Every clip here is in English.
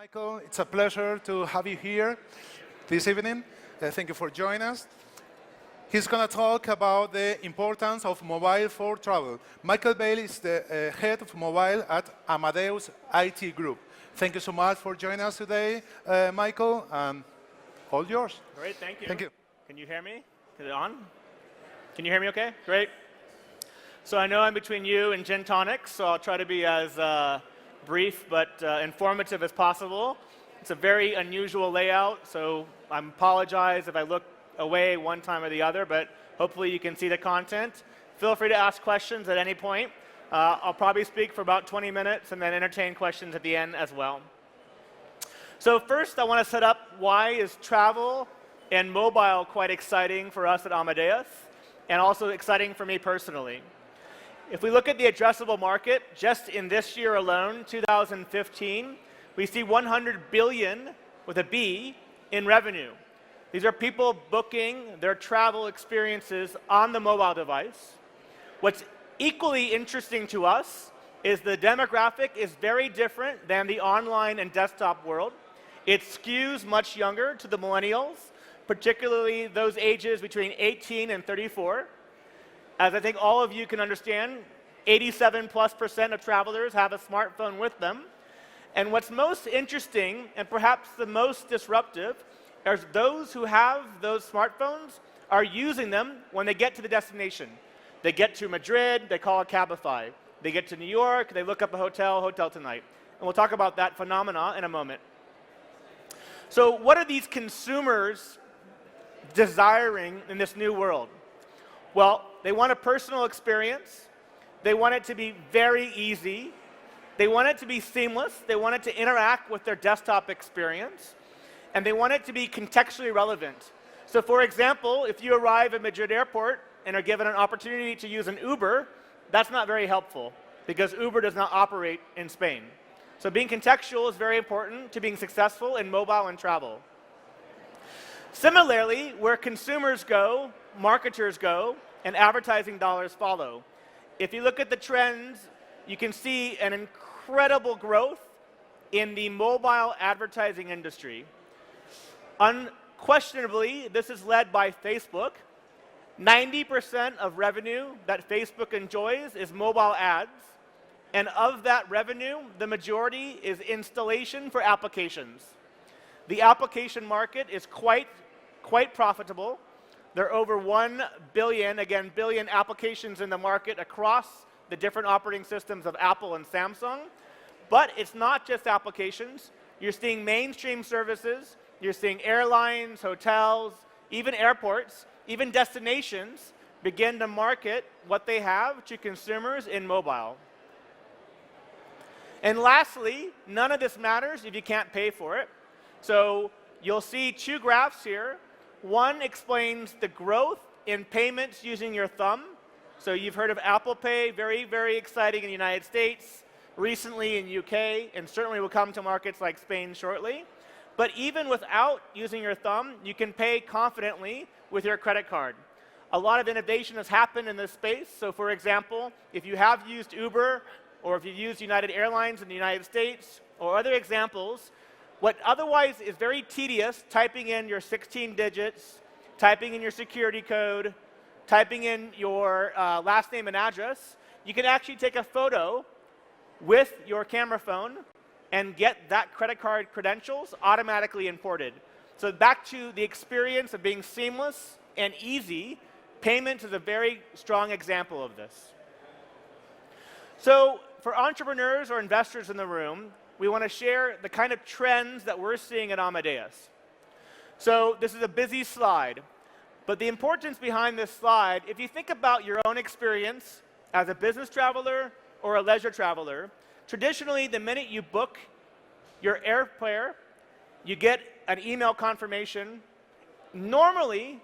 Michael. It's a pleasure to have you here this evening. Thank you for joining us. He's going to talk about the importance of mobile for travel. Michael Bayle is the head of mobile at Amadeus IT Group. Thank you so much for joining us today, Michael, and all yours. Great, thank you. Thank you. Can you hear me? Is it on? Can you hear me okay? Great. So I know I'm between you and gin tonics, so I'll try to be as brief but informative as possible. It's a very unusual layout, so I apologize if I look away one time or the other, but hopefully you can see the content. Feel free to ask questions at any point. I'll probably speak for about 20 minutes and then entertain questions at the end as well. So first, I want to set up why is travel and mobile quite exciting for us at Amadeus, and also exciting for me personally. If we look at the addressable market, just in this year alone, 2015, we see 100 billion, with a B, in revenue. These are people booking their travel experiences on the mobile device. What's equally interesting to us is the demographic is very different than the online and desktop world. It skews much younger to the millennials, particularly those ages between 18 and 34. As I think all of you can understand, 87+% of travelers have a smartphone with them. And what's most interesting, and perhaps the most disruptive, is those who have those smartphones are using them when they get to the destination. They get to Madrid, they call a Cabify. They get to New York, they look up a hotel tonight. And we'll talk about that phenomena in a moment. So what are these consumers desiring in this new world? Well, they want a personal experience. They want it to be very easy. They want it to be seamless. They want it to interact with their desktop experience. And they want it to be contextually relevant. So for example, if you arrive at Madrid airport and are given an opportunity to use an Uber, that's not very helpful because Uber does not operate in Spain. So being contextual is very important to being successful in mobile and travel. Similarly, where consumers go, marketers go, and advertising dollars follow. If you look at the trends, you can see an incredible growth in the mobile advertising industry. Unquestionably, this is led by Facebook. 90% of revenue that Facebook enjoys is mobile ads. And of that revenue, the majority is installation for applications. The application market is quite profitable. There are over 1 billion, again, billion applications in the market across the different operating systems of Apple and Samsung. But it's not just applications. You're seeing mainstream services. You're seeing airlines, hotels, even airports, even destinations begin to market what they have to consumers in mobile. And lastly, none of this matters if you can't pay for it. So you'll see two graphs here. One explains the growth in payments using your thumb. So you've heard of Apple Pay, very, very exciting in the United States, recently in UK, and certainly will come to markets like Spain shortly. But even without using your thumb, you can pay confidently with your credit card. A lot of innovation has happened in this space. So for example, if you have used Uber, or if you've used United Airlines in the United States, or other examples, what otherwise is very tedious, typing in your 16 digits, typing in your security code, typing in your last name and address, you can actually take a photo with your camera phone and get that credit card credentials automatically imported. So back to the experience of being seamless and easy, payments is a very strong example of this. So for entrepreneurs or investors in the room, we want to share the kind of trends that we're seeing at Amadeus. So this is a busy slide, but the importance behind this slide, if you think about your own experience as a business traveler or a leisure traveler, traditionally the minute you book your airfare, you get an email confirmation. Normally,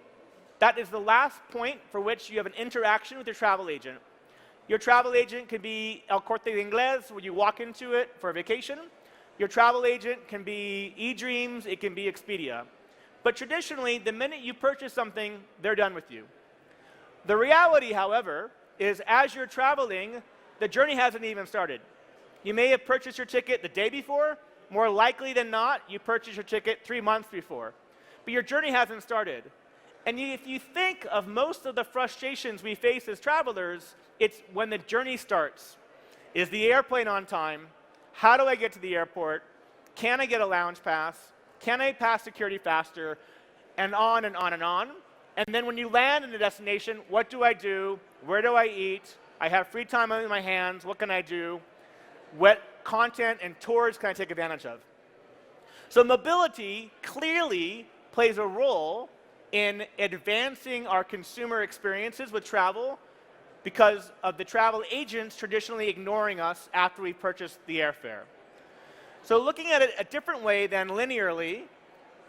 that is the last point for which you have an interaction with your travel agent. Your travel agent could be El Corte Inglés, where you walk into it for a vacation. Your travel agent can be eDreams, it can be Expedia. But traditionally, the minute you purchase something, they're done with you. The reality, however, is as you're traveling, the journey hasn't even started. You may have purchased your ticket the day before, more likely than not, you purchase your ticket 3 months before. But your journey hasn't started. And if you think of most of the frustrations we face as travelers, it's when the journey starts. Is the airplane on time? How do I get to the airport? Can I get a lounge pass? Can I pass security faster? And on and on and on. And then when you land in the destination, what do I do? Where do I eat? I have free time in my hands. What can I do? What content and tours can I take advantage of? So mobility clearly plays a role in advancing our consumer experiences with travel because of the travel agents traditionally ignoring us after we purchased the airfare. So looking at it a different way than linearly,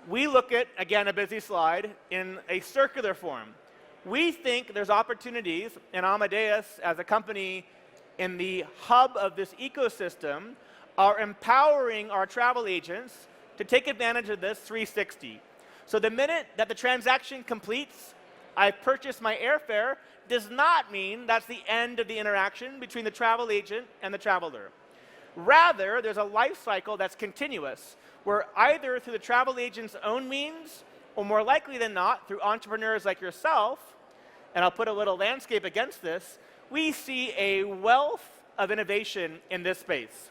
we look at, again, a busy slide, in a circular form. We think there's opportunities in Amadeus as a company in the hub of this ecosystem are empowering our travel agents to take advantage of this 360. So the minute that the transaction completes, I purchase my airfare, does not mean that's the end of the interaction between the travel agent and the traveler. Rather, there's a life cycle that's continuous, where either through the travel agent's own means, or more likely than not, through entrepreneurs like yourself, and I'll put a little landscape against this, we see a wealth of innovation in this space.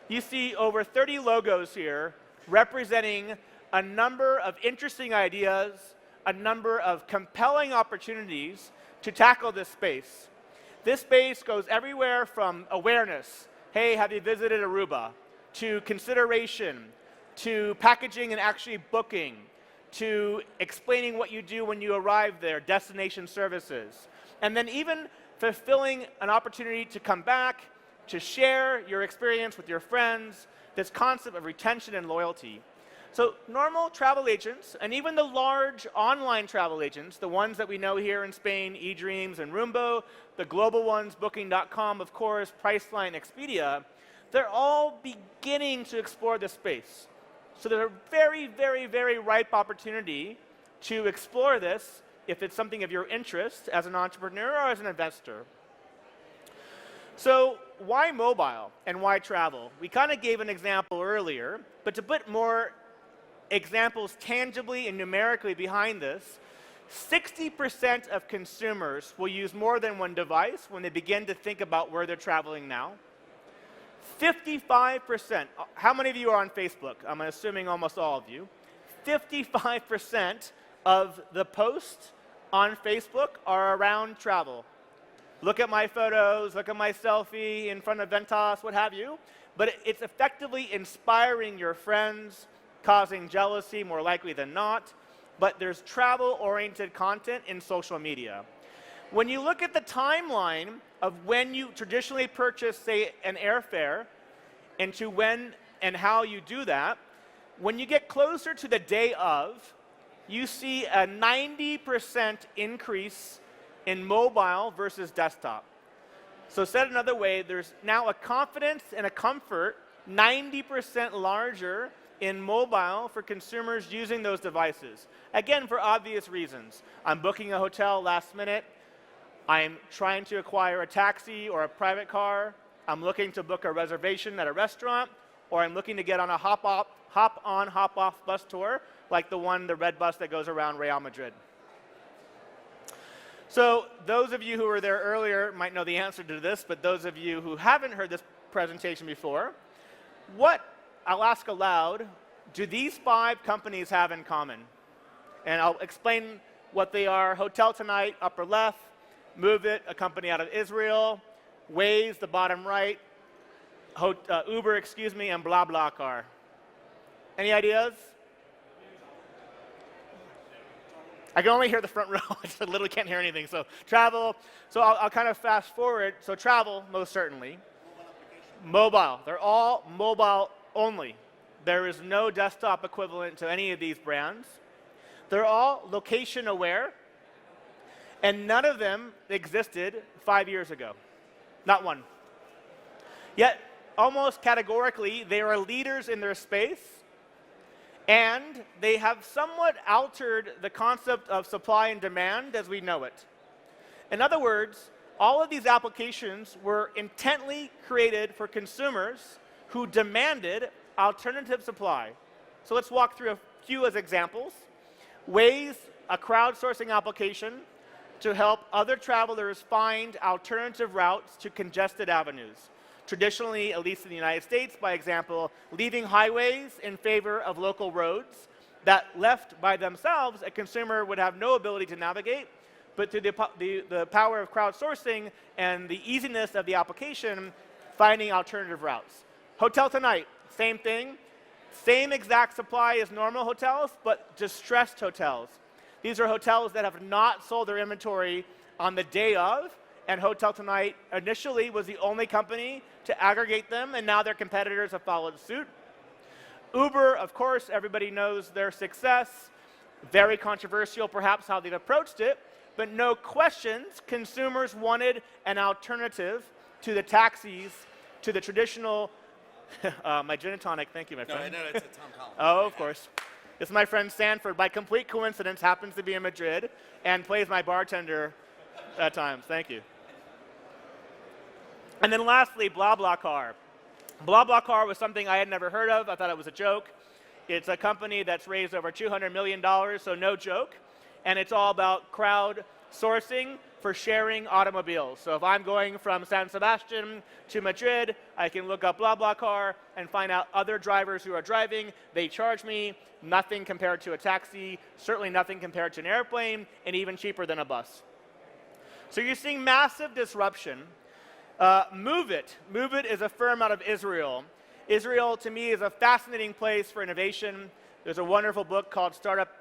You see over 30 logos here representing a number of interesting ideas, a number of compelling opportunities to tackle this space. This space goes everywhere from awareness, hey, have you visited Aruba, to consideration, to packaging and actually booking, to explaining what you do when you arrive there, destination services, and then even fulfilling an opportunity to come back, to share your experience with your friends, this concept of retention and loyalty. So normal travel agents, and even the large online travel agents, the ones that we know here in Spain, eDreams and Rumbo, the global ones, Booking.com, of course, Priceline, Expedia, they're all beginning to explore this space. So there's a very, very, very ripe opportunity to explore this if it's something of your interest as an entrepreneur or as an investor. So why mobile and why travel? We kind of gave an example earlier, but to put more examples tangibly and numerically behind this, 60% of consumers will use more than one device when they begin to think about where they're traveling now. 55%, how many of you are on Facebook? I'm assuming almost all of you. 55% of the posts on Facebook are around travel. Look at my photos, look at my selfie in front of Ventas, what have you. But it's effectively inspiring your friends, causing jealousy more likely than not. But there's travel-oriented content in social media. When you look at the timeline of when you traditionally purchase, say, an airfare, and to when and how you do that, when you get closer to the day of, you see a 90% increase in mobile versus desktop. So said another way, there's now a confidence and a comfort 90% larger in mobile for consumers using those devices. Again, for obvious reasons. I'm booking a hotel last minute. I'm trying to acquire a taxi or a private car. I'm looking to book a reservation at a restaurant, or I'm looking to get on a hop-on, hop-off bus tour, like the red bus that goes around Real Madrid. So those of you who were there earlier might know the answer to this, but those of you who haven't heard this presentation before, what, I'll ask aloud, do these 5 companies have in common? And I'll explain what they are. Hotel Tonight, upper left. Move It, a company out of Israel. Waze, the bottom right. Uber, and BlaBlaCar. Any ideas? I can only hear the front row. I literally can't hear anything. So travel. So I'll kind of fast forward. So travel, most certainly. Mobile. They're all mobile only. There is no desktop equivalent to any of these brands. They're all location aware. And none of them existed 5 years ago. Not one. Yet, almost categorically, they are leaders in their space. And they have somewhat altered the concept of supply and demand as we know it. In other words, all of these applications were intently created for consumers who demanded alternative supply. So let's walk through a few as examples. Waze, a crowdsourcing application to help other travelers find alternative routes to congested avenues. Traditionally, at least in the United States, by example, leaving highways in favor of local roads that left by themselves, a consumer would have no ability to navigate, but through the power of crowdsourcing and the easiness of the application, finding alternative routes. Hotel Tonight, same thing. Same exact supply as normal hotels, but distressed hotels. These are hotels that have not sold their inventory on the day of, and Hotel Tonight initially was the only company to aggregate them, and now their competitors have followed suit. Uber, of course, everybody knows their success. Very controversial, perhaps, how they've approached it, but no questions, consumers wanted an alternative to the taxis, to the traditional, my gin and tonic, thank you, my friend. No, it's a Tom Collins. Oh, of course. This is my friend Sanford, by complete coincidence, happens to be in Madrid and plays my bartender at times. Thank you. And then lastly, BlaBlaCar. BlaBlaCar was something I had never heard of. I thought it was a joke. It's a company that's raised over $200 million, so no joke. And it's all about crowdsourcing for sharing automobiles. So if I'm going from San Sebastian to Madrid, I can look up BlaBlaCar and find out other drivers who are driving. They charge me nothing compared to a taxi, certainly nothing compared to an airplane, and even cheaper than a bus. So you're seeing massive disruption. Move It is a firm out of Israel. Israel, to me, is a fascinating place for innovation. There's a wonderful book called Startup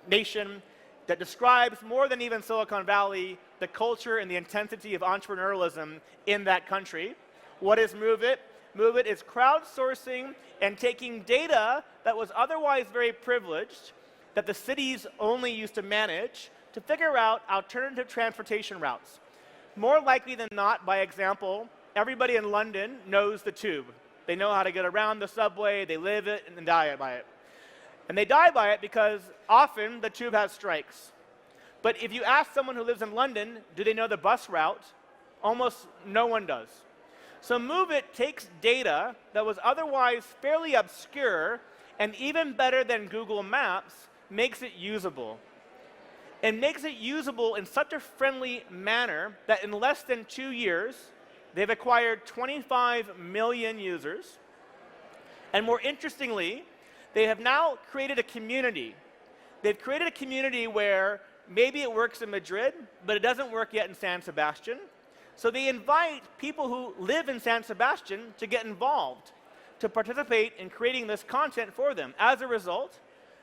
Nation that describes, more than even Silicon Valley, the culture and the intensity of entrepreneurialism in that country. What is Move It? Move It is crowdsourcing and taking data that was otherwise very privileged, that the cities only used to manage, to figure out alternative transportation routes. More likely than not, by example, everybody in London knows the tube. They know how to get around the subway, they live it, and die by it. And they die by it because often the tube has strikes. But if you ask someone who lives in London, do they know the bus route? Almost no one does. So Move It takes data that was otherwise fairly obscure, and even better than Google Maps, makes it usable. And makes it usable in such a friendly manner that in less than 2 years, they've acquired 25 million users. And more interestingly, they have now created a community. They've created a community where maybe it works in Madrid, but it doesn't work yet in San Sebastian. So they invite people who live in San Sebastian to get involved, to participate in creating this content for them. As a result,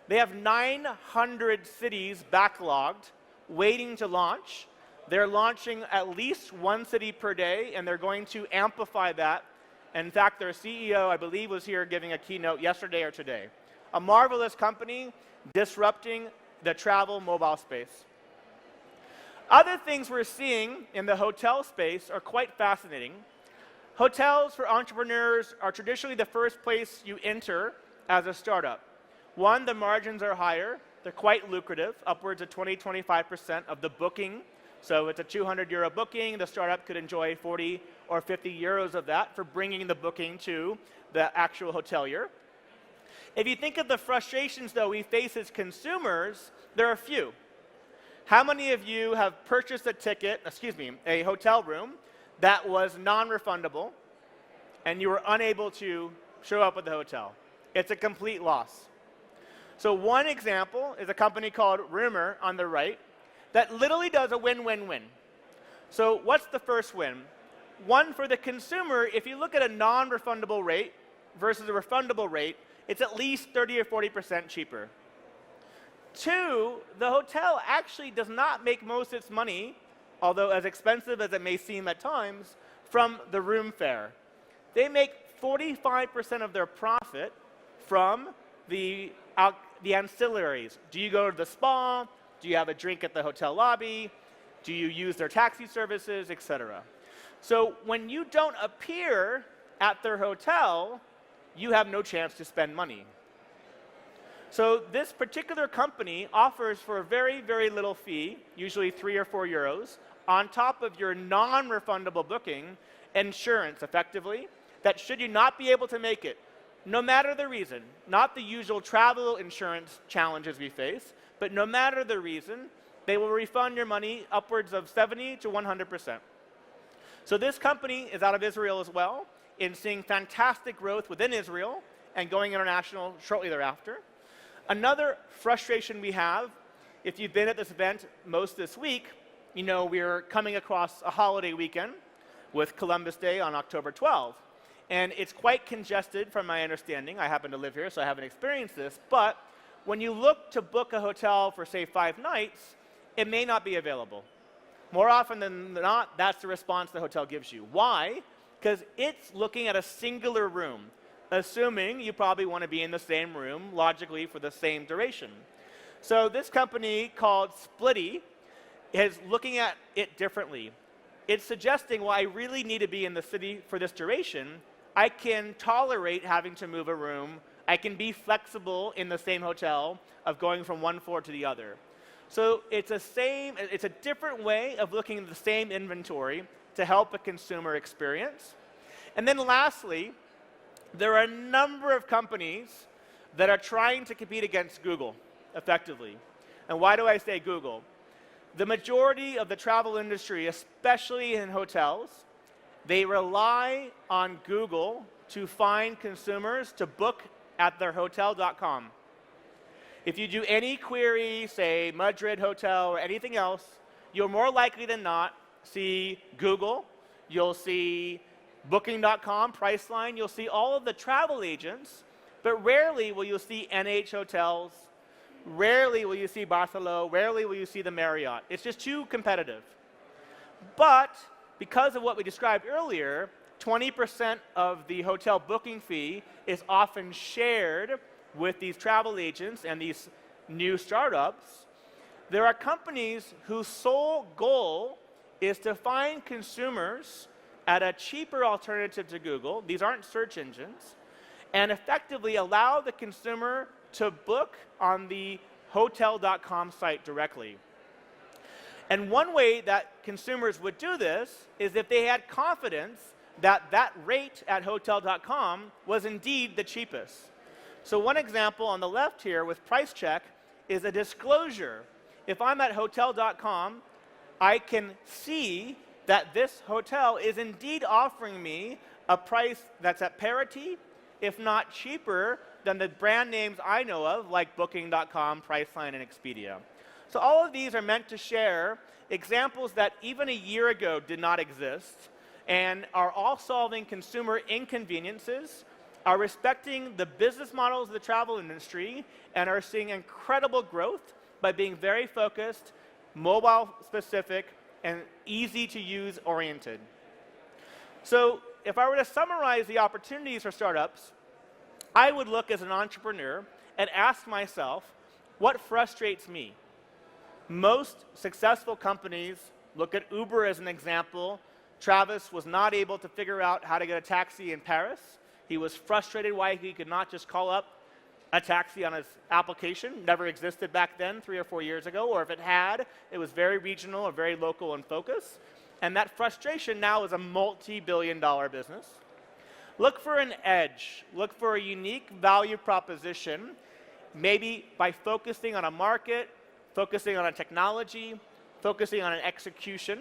they have 900 cities backlogged, waiting to launch. They're launching at least one city per day, and they're going to amplify that. In fact, their CEO, I believe, was here giving a keynote yesterday or today. A marvelous company disrupting the travel mobile space. Other things we're seeing in the hotel space are quite fascinating. Hotels for entrepreneurs are traditionally the first place you enter as a startup. One, the margins are higher. They're quite lucrative, upwards of 20-25% of the booking. So it's a 200 euro booking. The startup could enjoy 40 or 50 euros of that for bringing the booking to the actual hotelier. If you think of the frustrations, though, we face as consumers, there are a few. How many of you have purchased a hotel room that was non-refundable and you were unable to show up at the hotel? It's a complete loss. So one example is a company called Rumor on the right that literally does a win-win-win. So what's the first win? One, for the consumer, if you look at a non-refundable rate versus a refundable rate, it's at least 30 or 40% cheaper. Two, the hotel actually does not make most of its money, although as expensive as it may seem at times, from the room fare. They make 45% of their profit from the ancillaries. Do you go to the spa? Do you have a drink at the hotel lobby? Do you use their taxi services, etc.? So when you don't appear at their hotel, you have no chance to spend money. So this particular company offers for a very, very little fee, usually 3 or 4 euros, on top of your non-refundable booking, insurance, effectively, that should you not be able to make it, no matter the reason, not the usual travel insurance challenges we face, but no matter the reason, they will refund your money upwards of 70 to 100%. So this company is out of Israel as well, in seeing fantastic growth within Israel and going international shortly thereafter. Another frustration we have, if you've been at this event most this week, you know we're coming across a holiday weekend with Columbus Day on October 12th. And it's quite congested from my understanding. I happen to live here, so I haven't experienced this. But when you look to book a hotel for, say, 5 nights, it may not be available. More often than not, that's the response the hotel gives you. Why? Because it's looking at a singular room, assuming you probably want to be in the same room, logically, for the same duration. So this company called Splitty is looking at it differently. It's suggesting, well, I really need to be in the city for this duration. I can tolerate having to move a room. I can be flexible in the same hotel of going from one floor to the other. So it's a different way of looking at the same inventory to help a consumer experience. And then lastly, there are a number of companies that are trying to compete against Google effectively. And why do I say Google? The majority of the travel industry, especially in hotels, they rely on Google to find consumers to book at their hotel.com. If you do any query, say Madrid Hotel or anything else, you're more likely than not see Google, you'll see Booking.com, Priceline, you'll see all of the travel agents, but rarely will you see NH Hotels, rarely will you see Barcelona, rarely will you see the Marriott. It's just too competitive. But because of what we described earlier, 20% of the hotel booking fee is often shared with these travel agents and these new startups. There are companies whose sole goal is to find consumers at a cheaper alternative to Google, these aren't search engines, and effectively allow the consumer to book on the hotel.com site directly. And one way that consumers would do this is if they had confidence that that rate at hotel.com was indeed the cheapest. So one example on the left here with Price Check is a disclosure. If I'm at hotel.com, I can see that this hotel is indeed offering me a price that's at parity, if not cheaper, than the brand names I know of, like Booking.com, Priceline, and Expedia. So all of these are meant to share examples that even a year ago did not exist and are all solving consumer inconveniences, are respecting the business models of the travel industry, and are seeing incredible growth by being very focused, mobile-specific, and easy-to-use oriented. So if I were to summarize the opportunities for startups, I would look as an entrepreneur and ask myself, what frustrates me? Most successful companies, look at Uber as an example. Travis was not able to figure out how to get a taxi in Paris. He was frustrated why he could not just call up a taxi on his application. Never existed back then, 3 or 4 years ago, or if it had, it was very regional or very local in focus. And that frustration now is a multi-billion-dollar business. Look for an edge. Look for a unique value proposition, maybe by focusing on a market, focusing on a technology, focusing on an execution.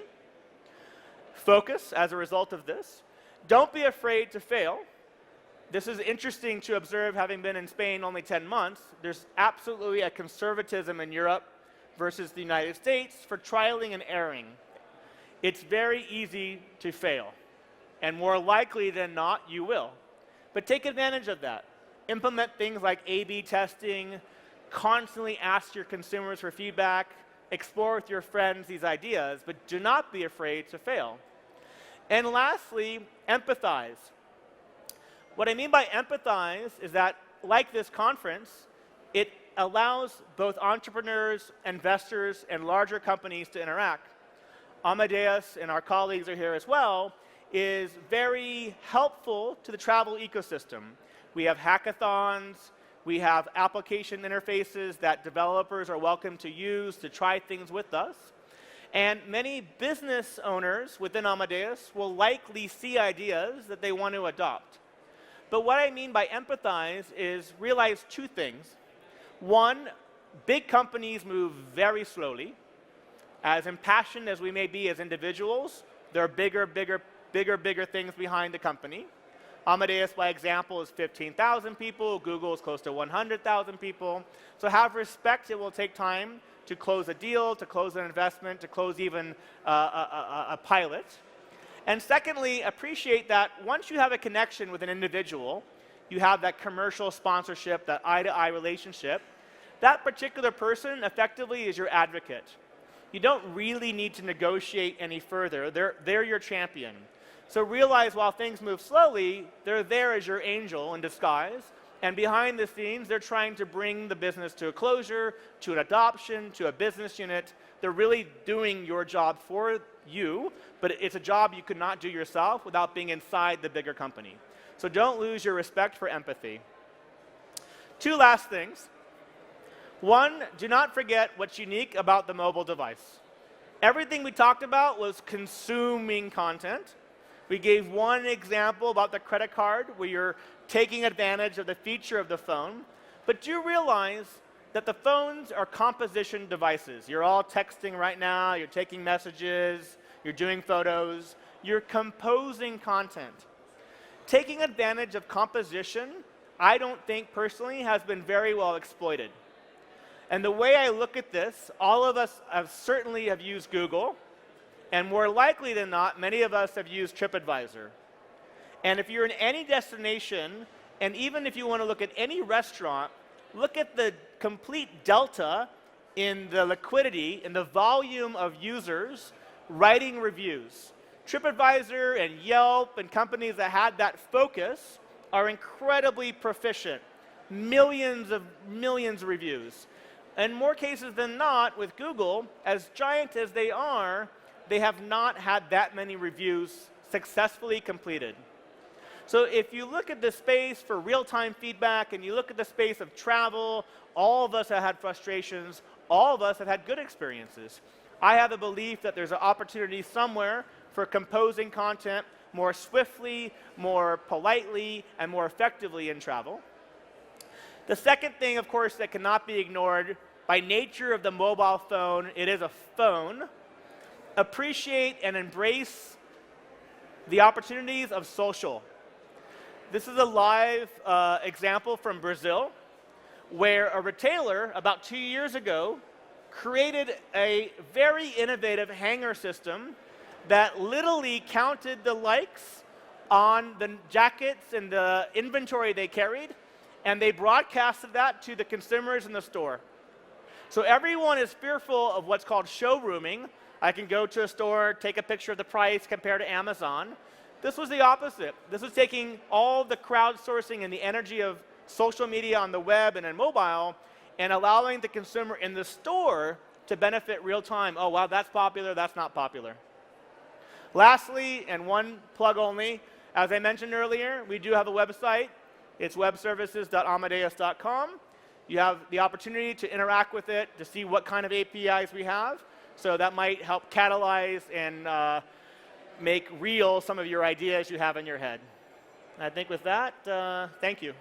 Focus as a result of this. Don't be afraid to fail. This is interesting to observe, having been in Spain only 10 months. There's absolutely a conservatism in Europe versus the United States for trialing and erring. It's very easy to fail, and more likely than not, you will. But take advantage of that. Implement things like A/B testing, constantly ask your consumers for feedback, explore with your friends these ideas, but do not be afraid to fail. And lastly, empathize. What I mean by empathize is that, like this conference, it allows both entrepreneurs, investors, and larger companies to interact. Amadeus, and our colleagues are here as well, is very helpful to the travel ecosystem. We have hackathons, we have application interfaces that developers are welcome to use to try things with us. And many business owners within Amadeus will likely see ideas that they want to adopt. But what I mean by empathize is realize two things. One, big companies move very slowly. As impassioned as we may be as individuals, there are bigger things behind the company. Amadeus, by example, is 15,000 people. Google is close to 100,000 people. So have respect. It will take time to close a deal, to close an investment, to close even a pilot. And secondly, appreciate that once you have a connection with an individual, you have that commercial sponsorship, that eye-to-eye relationship, that particular person effectively is your advocate. You don't really need to negotiate any further. They're your champion. So realize while things move slowly, they're there as your angel in disguise, and behind the scenes, they're trying to bring the business to a closure, to an adoption, to a business unit. They're really doing your job for you, but it's a job you could not do yourself without being inside the bigger company. So don't lose your respect for empathy. Two last things. One, do not forget what's unique about the mobile device. Everything we talked about was consuming content. We gave one example about the credit card where you're taking advantage of the feature of the phone. But do realize that the phones are composition devices. You're all texting right now, you're taking messages, you're doing photos, you're composing content. Taking advantage of composition, I don't think personally has been very well exploited. And the way I look at this, all of us certainly have used Google, and more likely than not, many of us have used TripAdvisor. And if you're in any destination, and even if you want to look at any restaurant, look at the complete delta in the liquidity, in the volume of users writing reviews. TripAdvisor and Yelp and companies that had that focus are incredibly proficient. Millions of reviews. In more cases than not, with Google, as giant as they are, they have not had that many reviews successfully completed. So if you look at the space for real-time feedback and you look at the space of travel, all of us have had frustrations, all of us have had good experiences. I have a belief that there's an opportunity somewhere for composing content more swiftly, more politely, and more effectively in travel. The second thing, of course, that cannot be ignored, by nature of the mobile phone, it is a phone. Appreciate and embrace the opportunities of social. This is a live example from Brazil, where a retailer about 2 years ago created a very innovative hanger system that literally counted the likes on the jackets and the inventory they carried, and they broadcasted that to the consumers in the store. So everyone is fearful of what's called showrooming. I can go to a store, take a picture of the price, compare to Amazon. This was the opposite. This was taking all the crowdsourcing and the energy of social media on the web and in mobile and allowing the consumer in the store to benefit real time. Oh, wow, that's popular, that's not popular. Lastly, and one plug only, as I mentioned earlier, we do have a website. It's webservices.amadeus.com. You have the opportunity to interact with it, to see what kind of APIs we have. So that might help catalyze and make real some of your ideas you have in your head. I think with that, thank you.